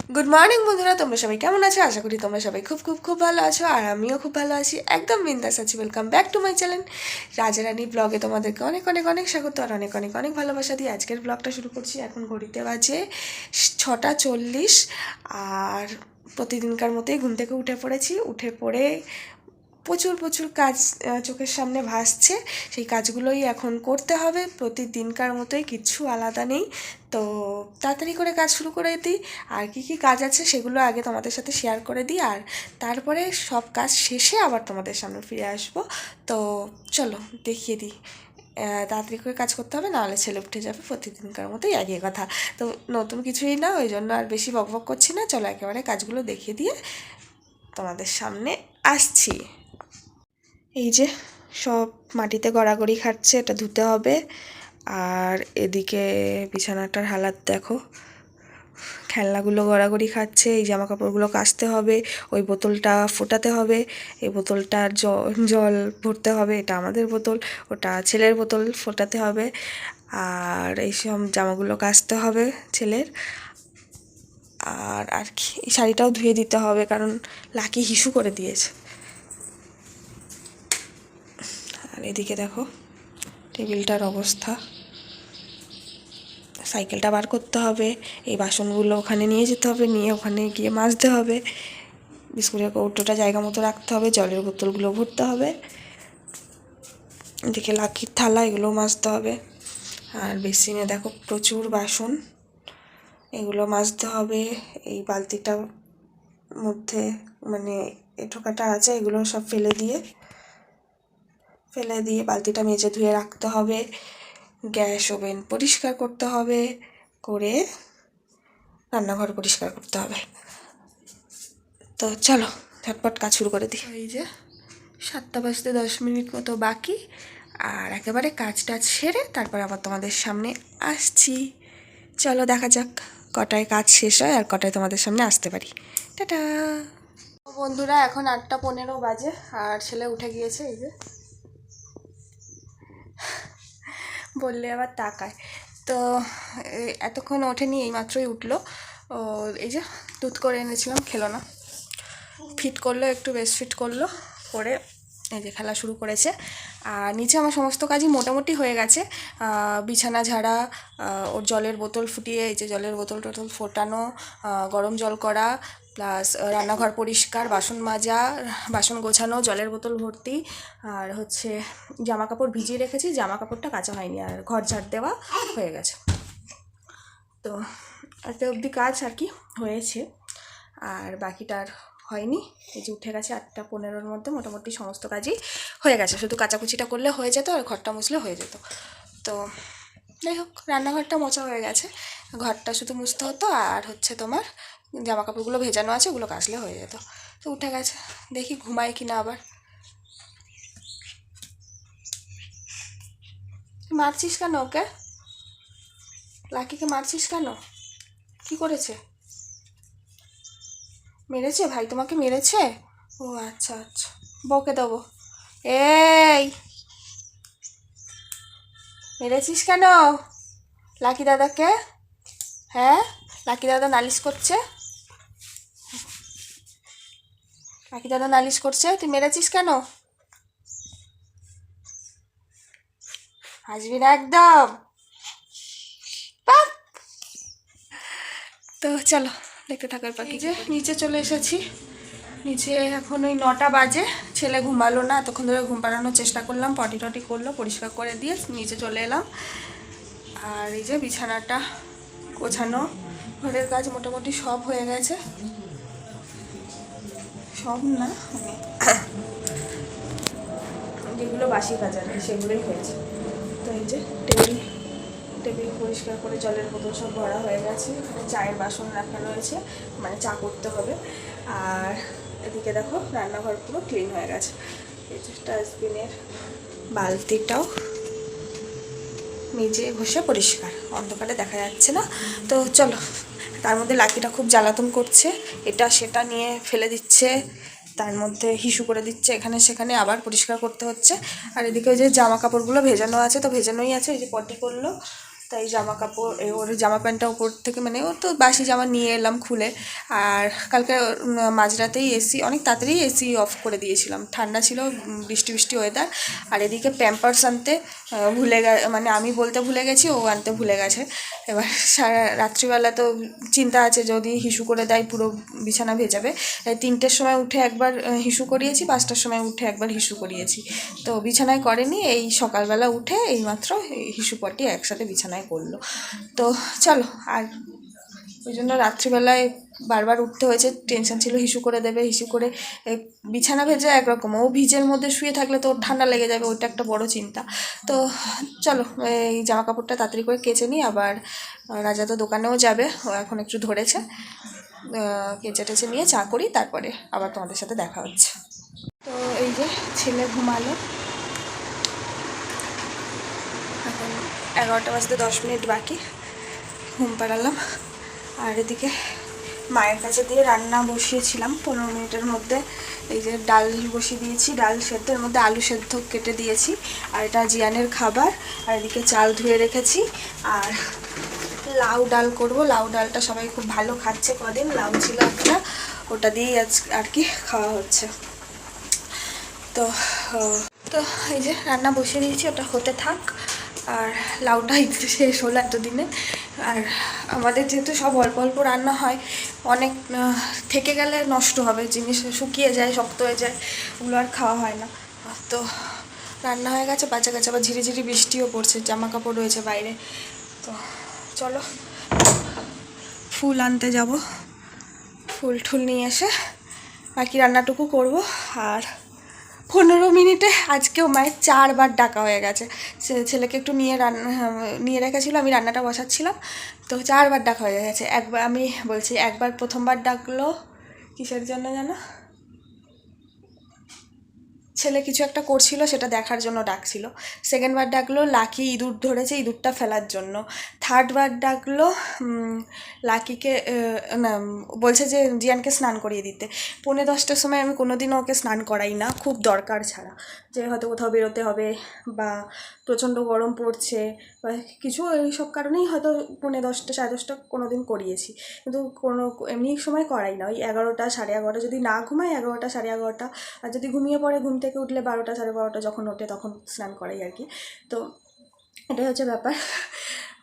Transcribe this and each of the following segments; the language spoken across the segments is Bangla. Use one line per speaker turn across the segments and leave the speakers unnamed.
গুড মর্নিং বন্ধুরা, তোমরা সবাই কেমন আছো? আশা করি তোমরা সবাই খুব খুব খুব ভালো আছো, আর আমিও খুব ভালো আছি, একদম বিন্দাস আছি। Welcome back to my channel Rajarani ব্লগে। তোমাদেরকে অনেক অনেক অনেক স্বাগত আর অনেক অনেক অনেক ভালোবাসা দিয়ে আজকের ব্লগটা শুরু করছি। এখন ঘড়িতে বাজে 6টা 40, আর প্রতিদিনকার মতোই ঘুম থেকে উঠে পড়েছি। উঠে পড়ে প্রচুর প্রচুর কাজ চোখের সামনে ভাসছে, সেই কাজগুলোই এখন করতে হবে। প্রতিদিনকার মতোই, কিচ্ছু আলাদা নেই। তো তাড়াতাড়ি করে কাজ শুরু করে দিই, আর কি কি কাজ আছে সেগুলো আগে তোমাদের সাথে শেয়ার করে দিই, আর তারপরে সব কাজ শেষে আবার তোমাদের সামনে ফিরে আসবো। তো চলো দেখিয়ে দিই। তাড়াতাড়ি করে কাজ করতে হবে, নাহলে ছেলে উঠে যাবে। প্রতিদিনকার মতোই একই কথা। তো নতুন কিছুই না, ওই জন্য আর বেশি বকবক করছি না। চলো একেবারে কাজগুলো দেখিয়ে দিয়ে তোমাদের সামনে আসছি। এই যে সব মাটিতে গড়াগড়ি খাচ্ছে, এটা ধুতে হবে। আর এদিকে বিছানাটার হালাত দেখো, খেলনাগুলো গড়াগড়ি খাচ্ছে। এই জামা কাপড়গুলো কাচতে হবে, ওই বোতলটা ফোটাতে হবে, এই বোতলটার জল ভরতে হবে। এটা আমাদের বোতল, ওটা ছেলের বোতল, ফোটাতে হবে। আর এইসব জামাগুলো কাচতে হবে ছেলের। আর আর কি, এই শাড়িটাও ধুয়ে দিতে হবে, কারণ লাকি হিসু করে দিয়েছে। আর এদিকে দেখো টেবিলটার অবস্থা। সাইকেলটা বার করতে হবে, এই বাসনগুলো ওখানে নিয়ে যেতে হবে, নিয়ে ওখানে গিয়ে মাজতে হবে। বিস্কুটের কৌটোটা জায়গা মতো রাখতে হবে, জলের বোতলগুলো ভরতে হবে, এদিকে লাকির থালা, এগুলো মাজতে হবে। আর বেসিনে দেখো প্রচুর বাসন, এগুলো মাজতে হবে। এই বালতিটার মধ্যে মানে এঁঠোকাটা আছে, এগুলো সব ফেলে দিয়ে বালতিটা মেজে ধুয়ে রাখতে হবে। গ্যাস ওভেন পরিষ্কার করতে হবে, করে রান্নাঘর পরিষ্কার করতে হবে। তো চলো ঝটপট কাজ শুরু করে দিই। এই যে 7টা বাজতে 10 মিনিট মতো বাকি, আর একেবারে কাজ টাজ সেরে তারপর আবার তোমাদের সামনে আসছি। চলো দেখা যাক কটায় কাজ শেষ হয় আর কটায় তোমাদের সামনে আসতে পারি। টাটা বন্ধুরা, এখন 8টা 15 বাজে, আর ছেলে উঠে গিয়েছে। এই যে বললে আবার তাকায়। তো এতক্ষণ ওঠেনি, এইমাত্রই উঠলো। ও এই যে দুধ করে এনেছিলাম, খেলো না, ফিট করলো, একটু বেস্ট ফিট করলো, করে এই যে খেলা শুরু করেছে। আর নিচে আমার সমস্ত কাজই মোটামুটি হয়ে গেছে। বিছানা ঝাড়া, ওর জলের বোতল ফুটিয়ে, এই যে জলের বোতল টোতল ফোটানো, গরম জল করা, প্লাস রান্নাঘর পরিষ্কার, বাসন মাজা, বাসন গোছানো, জলের বোতল ভর্তি, আর হচ্ছে জামা কাপড় ভিজিয়ে রেখেছি, জামা কাপড়টা কাচা হয়নি, আর ঘর ঝাড় দেওয়া হয়ে গেছে। তো একটা অবধি কাজ আর কি হয়েছে, আর বাকিটার হয়নি। এই যে উঠে গেছে 8টা 15-র মধ্যে, মোটামুটি সমস্ত কাজই হয়ে গেছে। শুধু কাচাকুচিটা করলে হয়ে যেত, আর ঘরটা মুছলে হয়ে যেত। তো যাই হোক, রান্নাঘরটা মোছা হয়ে গেছে, ঘরটা শুধু মুছতে হতো। আর হচ্ছে তোমার জামা কাপড়গুলো ভেজানো আছে, ওগুলো কাচলে হয়ে যেত। তো উঠে গেছে, দেখি ঘুমায় কি না আবার। মারছিস কেন ওকে? লাকিকে মারছিস কেন? কি করেছে? মেরেছে ভাই? তোমাকে মেরেছে? ও আচ্ছা আচ্ছা, বকে দেবো। এই মেরেছিস কেন লাকি দাদাকে? হ্যাঁ, লাকি দাদা নালিশ করছে, লাকি দাদা নালিশ করছে, তুই মেরেছিস কেন? হাসবি না একদম। বাহ! তো চলো দেখতে থাকার পাখি। যে নিচে চলে এসেছি, নিচে এখন ওই 9টা বাজে। ছেলে ঘুমালো না, এতক্ষণ ধরে ঘুম পাড়ানোর চেষ্টা করলাম, পটি টটি করলো, পরিষ্কার করে দিয়ে নিচে চলে এলাম। আর এই যে বিছানাটা গোছানো, ঘরের কাজ মোটামুটি সব হয়ে গেছে। সব না, যেগুলো বাসি কাজ আর কি, সেগুলোই হয়েছে। তো এই যে টেবিল পরিষ্কার করে জলের বোতল সব ভরা হয়ে গেছে, চায়ের বাসন রাখা রয়েছে, মানে চা করতে হবে। আর এদিকে দেখো রান্নাঘর পুরো ক্লিন হয়ে গেছে। এই যে ডাস্টবিনের বালতিটাও নিজে ঘষে পরিষ্কার, অন্ধকারে দেখা যাচ্ছে না। তো চলো, তার মধ্যে লাকিটা খুব জ্বালাতন করছে, এটা সেটা নিয়ে ফেলে দিচ্ছে, তার মধ্যে হিসু করে দিচ্ছে, এখানে সেখানে আবার পরিষ্কার করতে হচ্ছে। আর এদিকে ওই যে জামা কাপড়গুলো ভেজানো আছে, তো ভেজানোই আছে, ওই যে পটি করলো, তাই জামা কাপড় ওর জামা প্যান্টটা উপর থেকে মানে ওর তো বাসি জামা নিয়ে এলাম খুলে। আর কালকে মাঝরাতেই এসি অনেক তাড়াতাড়ি এসি অফ করে দিয়েছিলাম, ঠান্ডা ছিল, বৃষ্টি বৃষ্টি ওয়েদার। আর এদিকে প্যাম্পার্স আনতে ভুলে মানে আমি বলতে ভুলে গেছি, ও আনতে ভুলে গেছে। এবার সারা রাত্রিবেলা তো চিন্তা আছে যদি হিসু করে দেয় পুরো বিছানা ভেজাবে। 3টের সময় উঠে একবার হিসু করিয়েছি, 5টার সময় উঠে একবার হিসু করিয়েছি। তো বিছানায় করেনি, এই সকালবেলা উঠে এইমাত্র হিসু পটি একসাথে বিছানায় করলো। তো চলো, আর ওই জন্য রাত্রিবেলায় বারবার উঠতে হয়েছে, টেনশন ছিল হিসু করে দেবে, হিসু করে বিছানা ভেজা একরকম, ও ভিজের মধ্যে শুয়ে থাকলে তো ওর ঠান্ডা লেগে যাবে, ওইটা একটা বড় চিন্তা। তো চলো এই জামা কাপড়টা তাড়াতাড়ি করে কেচে নিই। আবার রাজা তো দোকানেও যাবে, ও এখন একটু ধরেছে, কেচে টেচে নিয়ে চা করি, তারপরে আবার তোমাদের সাথে দেখা হচ্ছে। তো এই যে ছেলে ঘুমালো, এখন 11টা বাজতে 10 মিনিট বাকি, ঘুম পাড়ালাম। আর এদিকে মায়ের কাছে দিয়ে রান্না বসিয়েছিলাম 15 মিনিটের মধ্যে। এই যে ডাল বসিয়ে দিয়েছি, ডাল সেদ্ধের মধ্যে আলু সেদ্ধ কেটে দিয়েছি। আর এটা জিয়ানের খাবার। আর এদিকে চাল ধুয়ে রেখেছি। আর লাউ ডাল করব, লাউ ডালটা সবাই খুব ভালো খাচ্ছে, কদিন লাউ ছিল একটা, ওটা দিয়েই আজ আর কি খাওয়া হচ্ছে। তো তো এই যে রান্না বসিয়ে দিয়েছি, ওটা হতে থাক। আর লাউটা একটু শেষ হলো এতদিনে। আর আমাদের যেহেতু সব অল্প অল্প রান্না হয়, অনেক থেকে গেলে নষ্ট হবে, জিনিস শুকিয়ে যায়, শক্ত হয়ে যায়, ওগুলো আর খাওয়া হয় না। তো রান্না হয়ে গেছে, বাঁচা গেছে, আবার ঝিরিঝিরি বৃষ্টিও পড়ছে, জামা কাপড় রয়েছে বাইরে। তো চলো ফুল আনতে যাব, ফুল ঠুল নিয়ে এসে বাকি রান্নাটুকু করব। আর 15 মিনিটে আজকেও মায়ের 4বার ডাকা হয়ে গেছে। ছেলেকে একটু নিয়ে রেখেছিল, আমি রান্নাটা বসাচ্ছিলাম, তো 4বার ডাকা হয়ে গেছে। একবার আমি বলছি, একবার প্রথমবার ডাকলো কিসের জন্য জানো, ছেলে কিছু একটা করছিল সেটা দেখার জন্য ডাকছিল। সেকেন্ডবার ডাকলো লাকি ইঁদুর ধরেছে, ইঁদুরটা ফেলার জন্য। থার্ডবার ডাকলো লাকিকে না, বলছে যে জিয়ানকে স্নান করিয়ে দিতে। 9:45টার সময় আমি কোনোদিনও ওকে স্নান করাই না, খুব দরকার ছাড়া, যে হয়তো কোথাও বেরোতে হবে বা প্রচণ্ড গরম পড়ছে বা কিছু, এইসব কারণেই হয়তো 10:45 সাড়ে 10টা কোনো দিন করিয়েছি, কিন্তু কোনো এমনি সময় করাই না। ওই 11টা সাড়ে 11টা, যদি না ঘুমাই 11টা সাড়ে 11টা, আর যদি ঘুমিয়ে পড়ে ঘুম থেকে উঠলে 12টা সাড়ে 12টা যখন ওঠে তখন স্নান করাই আর কি। তো এটাই হচ্ছে ব্যাপার।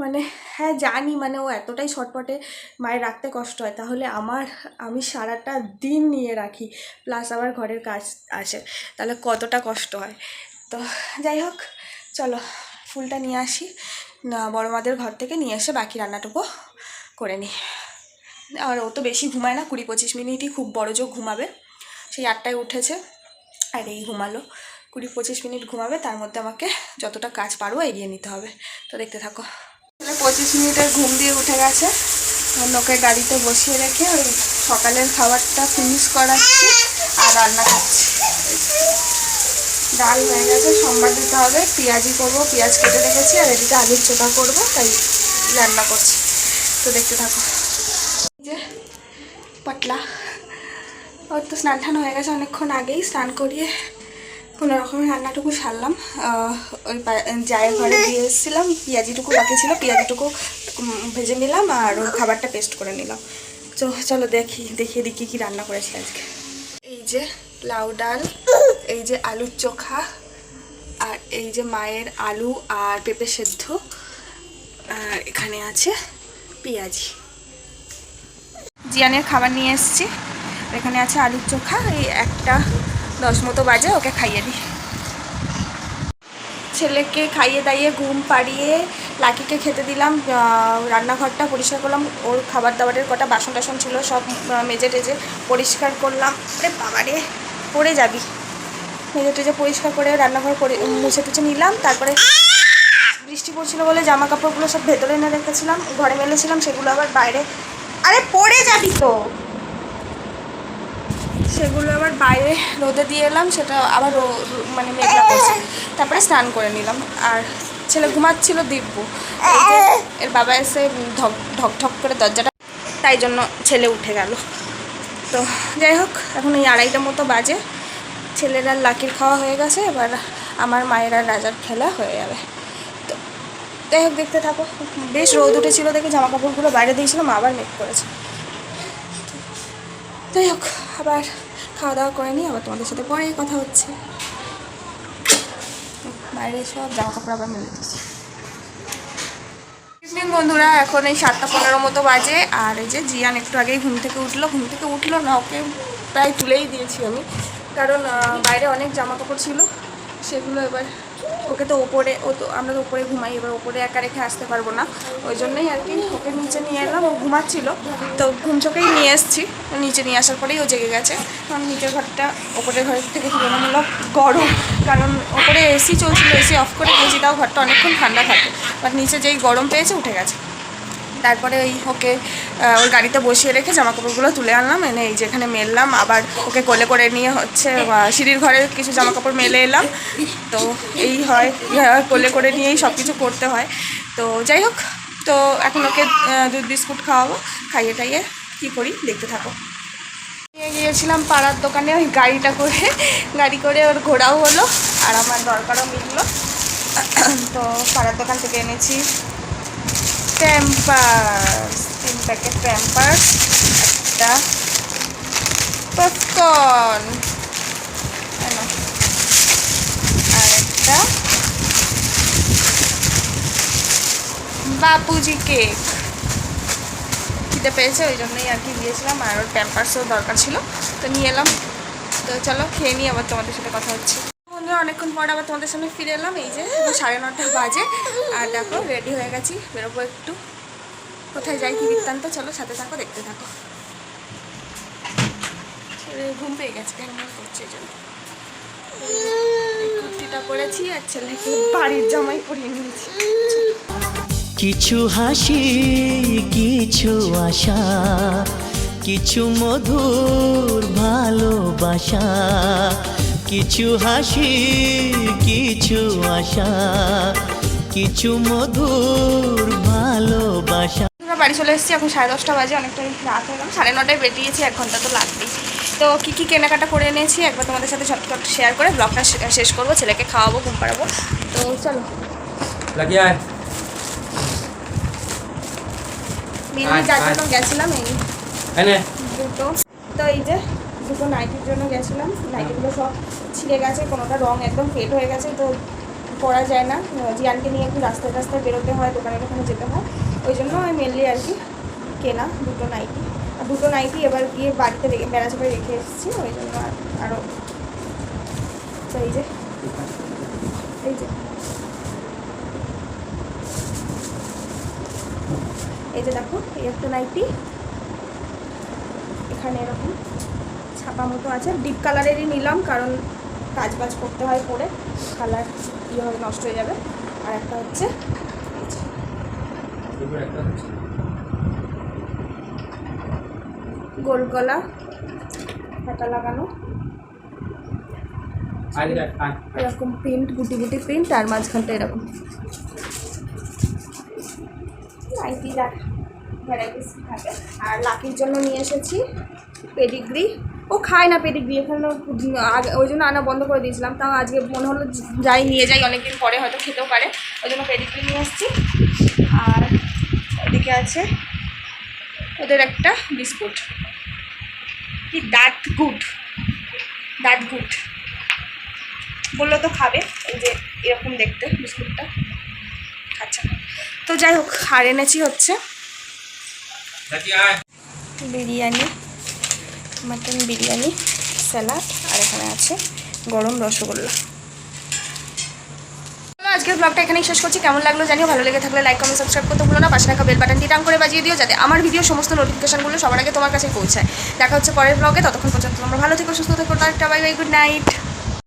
মানে হ্যাঁ জানি, মানে ও এতটাই ছটপটে, মায়ের রাখতে কষ্ট হয়, তাহলে আমি সারাটা দিন নিয়ে রাখি, প্লাস আবার ঘরের কাজ আছে, তাহলে কতটা কষ্ট হয়। তো যাই হোক, চলো ফুলটা নিয়ে আসি, বড় মাদের ঘর থেকে নিয়ে এসে বাকি রান্নাটুকু করে নিই। আর ও তো বেশি ঘুমায় না, 20-25 মিনিটই খুব বড় জোর ঘুমাবে। সেই 8টায় উঠেছে আর এই ঘুমালো, 20-25 মিনিট ঘুমাবে, তার মধ্যে আমাকে যতটা কাজ পারবো এগিয়ে নিতে হবে। তো দেখতে থাকো। 25 মিনিটের ঘুম দিয়ে উঠে গেছে, ওকে গাড়িতে বসিয়ে রেখে ওই সকালের খাবারটা ফিনিশ করাচ্ছি আর রান্না করছি। ডাল হয়ে গেছে, সোমবার দিতে হবে, পেঁয়াজি করবো, পেঁয়াজ কেটে রেখেছি, আর এদিকে আলুর চোখা করবো, তাই রান্না করছি। তো দেখতে থাকো। যে পটলা, ওর তো স্নান টান হয়ে গেছে অনেকক্ষণ আগেই, স্নান করিয়ে কোনো রকমের রান্নাটুকু সারলাম। ওই জায়ের ঘরে দিয়ে এসেছিলাম, পেঁয়াজিটুকু বাকি ছিল, পেঁয়াজিটুকু ভেজে নিলাম আর ওর খাবারটা পেস্ট করে নিলাম। তো চলো দেখিয়ে দিই কী রান্না করেছি আজকে। এই যে লাউ ডাল, এই যে আলুর চোখা, আর এই যে মায়ের আলু আর পেঁপে সেদ্ধ, আর এখানে আছে পেঁয়াজি। জিয়ানের খাবার নিয়ে এসেছি, এখানে আছে আলুর চোখা। এই 1:10 মতো বাজে, ওকে খাইয়ে দিই। ছেলেকে খাইয়ে দাইয়ে ঘুম পাড়িয়ে লাকিকে খেতে দিলাম, রান্নাঘরটা পরিষ্কার করলাম, ওর খাবার দাবারের কটা বাসন টাসন ছিল সব মেজে টেজে পরিষ্কার করলাম। আরে বাবারে পড়ে যাবি। মেজে টেজে পরিষ্কার করে রান্নাঘর মুছে টুছে নিলাম। তারপরে বৃষ্টি পড়ছিল বলে জামা কাপড়গুলো সব ভেতরে এনে রেখেছিলাম, ঘরে মেলেছিলাম, সেগুলো আবার বাইরে, আরে পড়ে যাবি তো, সেগুলো আবার বাইরে রোদে দিয়ে এলাম, সেটা আবার মানে মেঘলা করছে। তারপরে স্নান করে নিলাম। আর ছেলে ঘুমাচ্ছিল দিব্য, এর বাবা এসে ঢক ঢক করে দরজাটা, তাই জন্য ছেলে উঠে গেল। তো যাই হোক, এখন এই 2:30 মতো বাজে, ছেলের আর লাকির খাওয়া হয়ে গেছে, এবার আমার মায়ের আর রাজার খেলা হয়ে যাবে। তো
যাই হোক দেখতে থাকো। বেশ রোদ উঠেছিল দেখে জামা কাপড়গুলো বাইরে দিয়েছিলাম, আবার মেঘ করেছে। যাই হোক, আবার খাওয়া দাওয়া করে নিই, আবার তোমাদের সাথে পরেই কথা হচ্ছে। বাইরে সব জামা কাপড় আবার মেলে দিচ্ছি। ইভিনিং বন্ধুরা, এখন এই 7:15 মতো বাজে। আর এই যে জিয়ান একটু আগেই ঘুম থেকে উঠলো না, ওকে প্রায় তুলেই দিয়েছি আমি, কারণ বাইরে অনেক জামা কাপড় ছিল সেগুলো। এবার ওকে তো ওপরে, আমরা তো ওপরে ঘুমাই, এবার ওপরে একা রেখে আসতে পারবো না, ওই জন্যই আর কি ওকে নিচে নিয়ে এলাম। ও ঘুমাচ্ছিল তো ঘুম চোখেই নিয়ে এসেছি। নিচে নিয়ে আসার পরেই ও জেগে গেছে। কারণ নিচের ঘরটা ওপরের ঘরের থেকে তুলনামূলক গরম, কারণ ওপরে এসি চলছিল, এসি অফ করে দিয়েছি, তাও ঘরটা অনেকক্ষণ ঠান্ডা থাকে। বাট নিচে যেই গরম পেয়েছে উঠে গেছে। তারপরে ওকে ওর গাড়িতে বসিয়ে রেখে জামা কাপড়গুলো তুলে আনলাম, এনে এই যেখানে মেললাম। আবার ওকে কোলে করে নিয়ে সিঁড়ির ঘরে কিছু জামা কাপড় মেলে এলাম। তো এই হয়, কোলে করে নিয়েই সব কিছু করতে হয়। তো যাই হোক, তো এখন ওকে দুধ বিস্কুট খাওয়াবো, খাইয়ে টাইয়ে কী করি দেখতে থাকো। নিয়ে গিয়েছিলাম পাড়ার দোকানে ওই গাড়ি করে ওর ঘোরাও হলো আর আমার দরকারও মিললো। তো পাড়ার দোকান থেকে এনেছি প্যাম্পার্স, 3 প্যাকেট প্যাম্পার্স, একটা পপকর্ন, আর একটা বাপুজি কেক। খিদে পেয়েছে ওই জন্যই আর কি দিয়েছিলাম, আর ওর প্যাম্পার্সও দরকার ছিল তো নিয়ে এলাম। তো চলো খেয়ে নিই, আবার তোমাদের সাথে কথা হচ্ছে। বন্ধুরা, অনেকক্ষণ পর আবার তোমাদের সামনে ফিরে এলাম। এই যে 9:30 বাজে, আর দেখো রেডি হয়ে গেছি, বেরোবো একটু। কোথায় যাই কি বৃত্তান্ত, চলো সাথে থাকো, দেখতে থাকো। ঘুম পেয়ে গেছে, ঘুম করছে, এই জন্য কুর্তিটা পরেছি আর ছেলেকে বাড়ির জামাই পরিয়ে নিয়েছি।
কিছু হাসি, কিছু আশা, কিছু মধুর ভালোবাসা, কিছু হাসি, কিছু আশা, কিছু মধুর ভালোবাসা।
বাড়ি চলে এসেছি, এখন 10:30 বাজে, অনেকটাই রাত হয়ে গেল। 9:30 বেরিয়েছি, 1 ঘন্টা তো লাগবেই। তো কী কী কেনাকাটা করে এনেছি একবার তোমাদের সাথে ঝটপট শেয়ার করে ব্লগটা শেষ করবো। ছেলেকে খাওয়াবো, ঘুম পাড়াবো। তো চলো। যার জন্য গেছিলাম এই দুটো, তো এই যে দুটো নাইটির জন্য গেছিলাম। নাইটিগুলো সব ছিঁড়ে গেছে, কোনোটা রং একদম ফেড হয়ে গেছে, তো পরা যায় না। জিয়ানকে নিয়ে একটু রাস্তায় বেরোতে হয়, দোকানের ওখানে যেতে হয়, ওই জন্য আমি মেনলি আর কি কেনা দুটো নাইটি। আর দুটো নাইটি এবার গিয়ে বাড়িতে বেড়া চাপায় রেখে এসেছি, ওই জন্য আরও। তো এই যে দেখো, এই একটা নাইটি, এখানে এরকম ছাপা মতো আছে, ডিপ কালারেরই নিলাম, কারণ কাজ করতে হয় পরে, কালার হয়ে নষ্ট হয়ে যাবে। আর একটা হচ্ছে গোল গলা, হাতা লাগানো, এরকম প্রিন্ট, গুটি গুটি প্রিন্ট, আর মাঝখানটা এরকম নাইটি ভ্যারাইটিস থাকে। আর লাকির জন্য নিয়ে এসেছি পেডিগ্রি। ও খায় না পেডিগ্রি, এখানে ওই জন্য আনা বন্ধ করে দিয়েছিলাম, তাও আজকে মনে হলো নিয়ে যাই, অনেকদিন পরে হয়তো খেতেও পারে, ওই জন্য পেডিগ্রি নিয়ে এসেছি। আর এদিকে আছে ওদের একটা বিস্কুট, কি দাঁত গুড বললো তো খাবে, এই যে এরকম দেখতে বিস্কুটটা। আচ্ছা, তো যাই হোক, আর এনেছি হচ্ছে বিরিয়ানি, মাটন বিরিয়ানি, স্যালাড, আর এখানে আছে গরম রসগোল্লা। আজকের ব্লগটা এখানেই শেষ করছি। কেমন লাগলো জানিও, ভালো লেগে থাকলে লাইক, কমেন্ট, সাবস্ক্রাইব করতে ভুলো না। পাশে থাকা বেল বাটনটি টান করে বাজিয়ে দিও, যাতে আমার ভিডিও সমস্ত নোটিফিকেশনগুলো সবার আগে তোমার কাছে পৌঁছায়। দেখা হচ্ছে পরের ব্লগে, ততক্ষণ পর্যন্ত তোমরা ভালো থেকো, সুস্থ থেকো, tata, bye bye, good night.